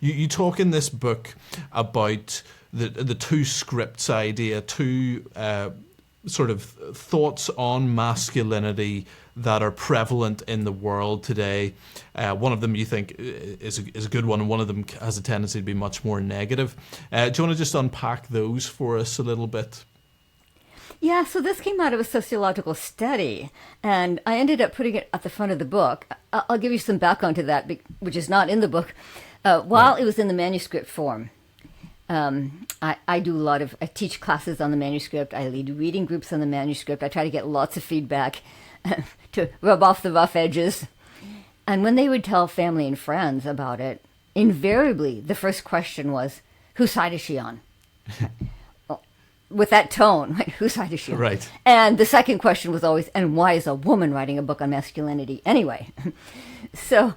You talk in this book about the two scripts idea, two sort of thoughts on masculinity that are prevalent in the world today. One of them you think is a good one, and one of them has a tendency to be much more negative. Do you want to just unpack those for us a little bit? Yeah, so this came out of a sociological study, and I ended up putting it at the front of the book. I'll give you some background to that, which is not in the book. While it was in the manuscript form, I teach classes on the manuscript. I lead reading groups on the manuscript. I try to get lots of feedback to rub off the rough edges. And when they would tell family and friends about it, invariably the first question was, whose side is she on? With that tone, right? Whose side is she on? Right. And the second question was always, and why is a woman writing a book on masculinity anyway? So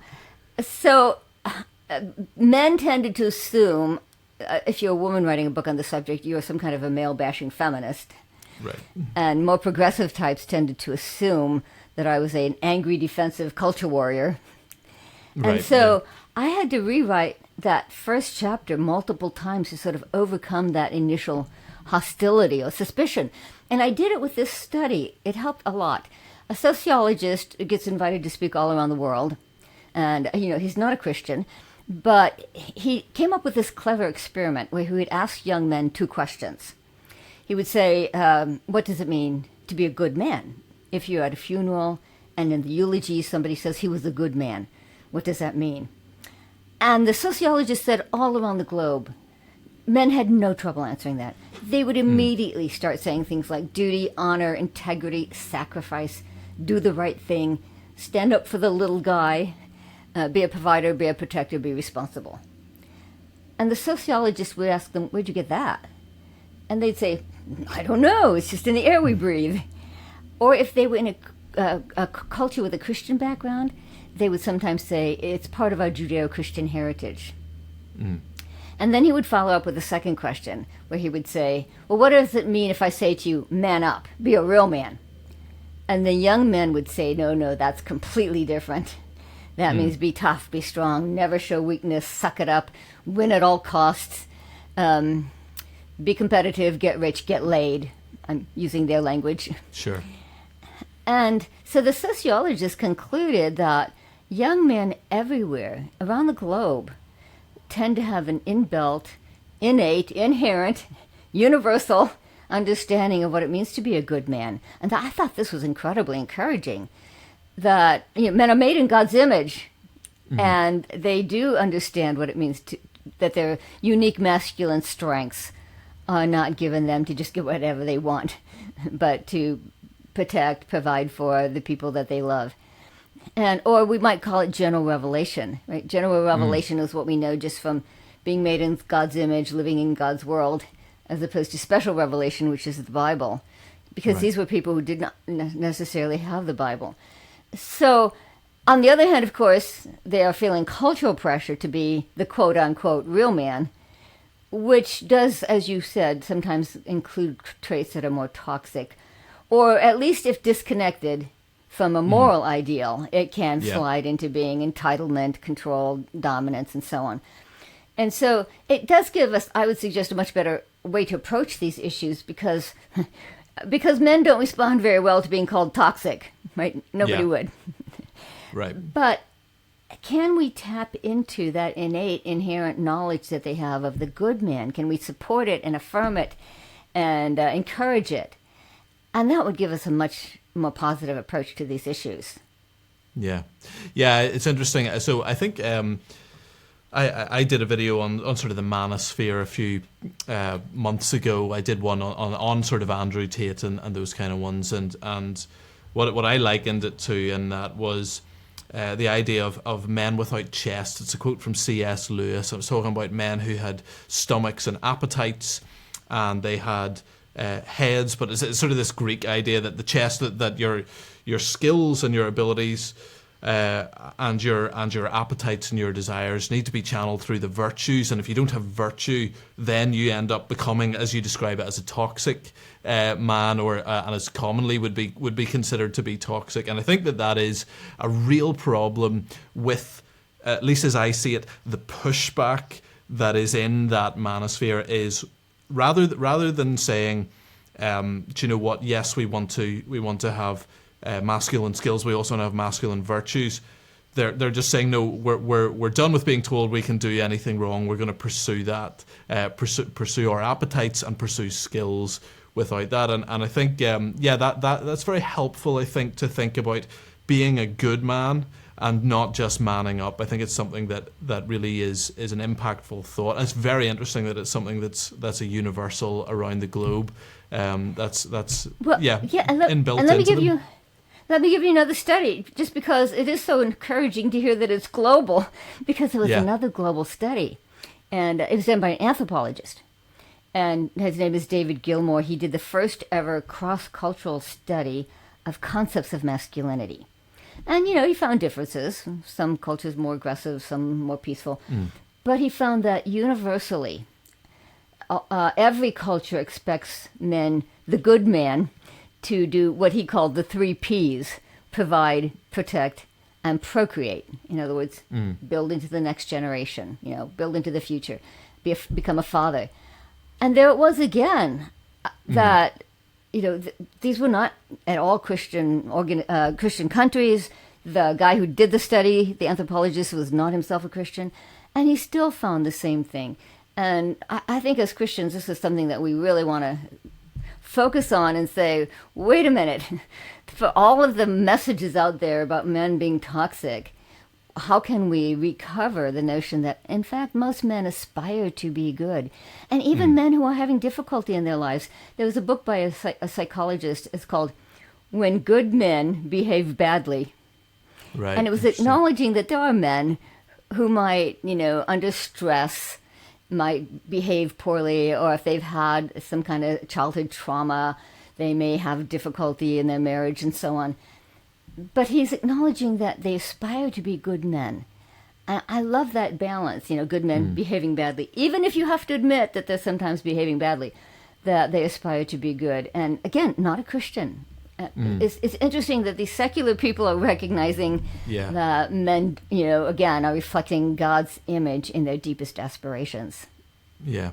men tended to assume, if you're a woman writing a book on the subject, you're some kind of a male-bashing feminist. Right. And more progressive types tended to assume that I was an angry, defensive culture warrior. Right, and so I had to rewrite that first chapter multiple times to sort of overcome that initial hostility or suspicion. And I did it with this study. It helped a lot. A sociologist gets invited to speak all around the world. And, he's not a Christian. But he came up with this clever experiment where he would ask young men two questions. He would say, what does it mean to be a good man? If you're at a funeral and in the eulogy somebody says he was a good man, what does that mean? And the sociologist said all around the globe, men had no trouble answering that. They would immediately start saying things like duty, honor, integrity, sacrifice, do the right thing, stand up for the little guy, be a provider, be a protector, be responsible. And the sociologist would ask them, where'd you get that? And they'd say, I don't know, it's just in the air we breathe. Or if they were in a culture with a Christian background, they would sometimes say, it's part of our Judeo-Christian heritage. And then he would follow up with a second question, where he would say, well, what does it mean if I say to you, man up, be a real man? And the young men would say, no, that's completely different. That means be tough, be strong, never show weakness, suck it up, win at all costs, be competitive, get rich, get laid. I'm using their language. Sure. And so the sociologist concluded that young men everywhere around the globe tend to have an inbuilt, innate, inherent, universal understanding of what it means to be a good man. And I thought this was incredibly encouraging. That men are made in God's image, and they do understand what it means that their unique masculine strengths are not given them to just get whatever they want, but to protect, provide for the people that they love. Or we might call it general revelation, right? General revelation is what we know just from being made in God's image, living in God's world, as opposed to special revelation, which is the Bible, because these were people who did not necessarily have the Bible. So, on the other hand, of course, they are feeling cultural pressure to be the quote-unquote real man, which does, as you said, sometimes include traits that are more toxic, or at least if disconnected from a moral ideal, it can slide into being entitlement, control, dominance, and so on. And so it does give us, I would suggest, a much better way to approach these issues because men don't respond very well to being called toxic, right? Nobody would. Right. But can we tap into that innate, inherent knowledge that they have of the good man? Can we support it and affirm it and encourage it? And that would give us a much more positive approach to these issues. Yeah, it's interesting. So I think I did a video on sort of the manosphere a few months ago. I did one on sort of Andrew Tate and those kind of ones, and what I likened it to, and that was the idea of men without chests. It's a quote from C.S. Lewis. I was talking about men who had stomachs and appetites, and they had heads, but it's sort of this Greek idea that the chest, that your skills and your abilities and your appetites and your desires need to be channeled through the virtues, and if you don't have virtue, then you end up becoming, as you describe it, as a toxic man, or and as commonly would be considered to be toxic. And I think that is a real problem with at least as I see it, the pushback that is in that manosphere is rather than saying, do you know what? Yes, we want to have masculine skills. We also want to have masculine virtues. They're just saying, no, we're done with being told we can do anything wrong. We're going to pursue that, pursue our appetites and pursue skills without that. And I think that's very helpful. I think to think about being a good man and not just manning up. I think it's something that really is an impactful thought. And it's very interesting that it's something that's a universal around the globe. That's inbuilt into them. Let me give you another study, just because it is so encouraging to hear that it's global, because there was another global study, and it was done by an anthropologist, and his name is David Gilmore. He did the first ever cross-cultural study of concepts of masculinity. And, he found differences. Some cultures more aggressive, some more peaceful. But he found that universally, every culture expects men, the good man, to do what he called the 3 Ps: provide, protect, and procreate. In other words, build into the next generation, build into the future, become a father. And there it was again, that, these were not at all Christian countries. The guy who did the study, the anthropologist, was not himself a Christian, and he still found the same thing. And I think as Christians, this is something that we really want to focus on and say, wait a minute, for all of the messages out there about men being toxic, how can we recover the notion that, in fact, most men aspire to be good? And even men who are having difficulty in their lives. There was a book by a psychologist. It's called When Good Men Behave Badly. Right. And it was acknowledging that there are men who might, under stress, might behave poorly, or if they've had some kind of childhood trauma, they may have difficulty in their marriage and so on. But he's acknowledging that they aspire to be good men. And I love that balance, good men behaving badly. Even if you have to admit that they're sometimes behaving badly, that they aspire to be good. And again, not a Christian. It's interesting that these secular people are recognizing that men, again, are reflecting God's image in their deepest aspirations. Yeah.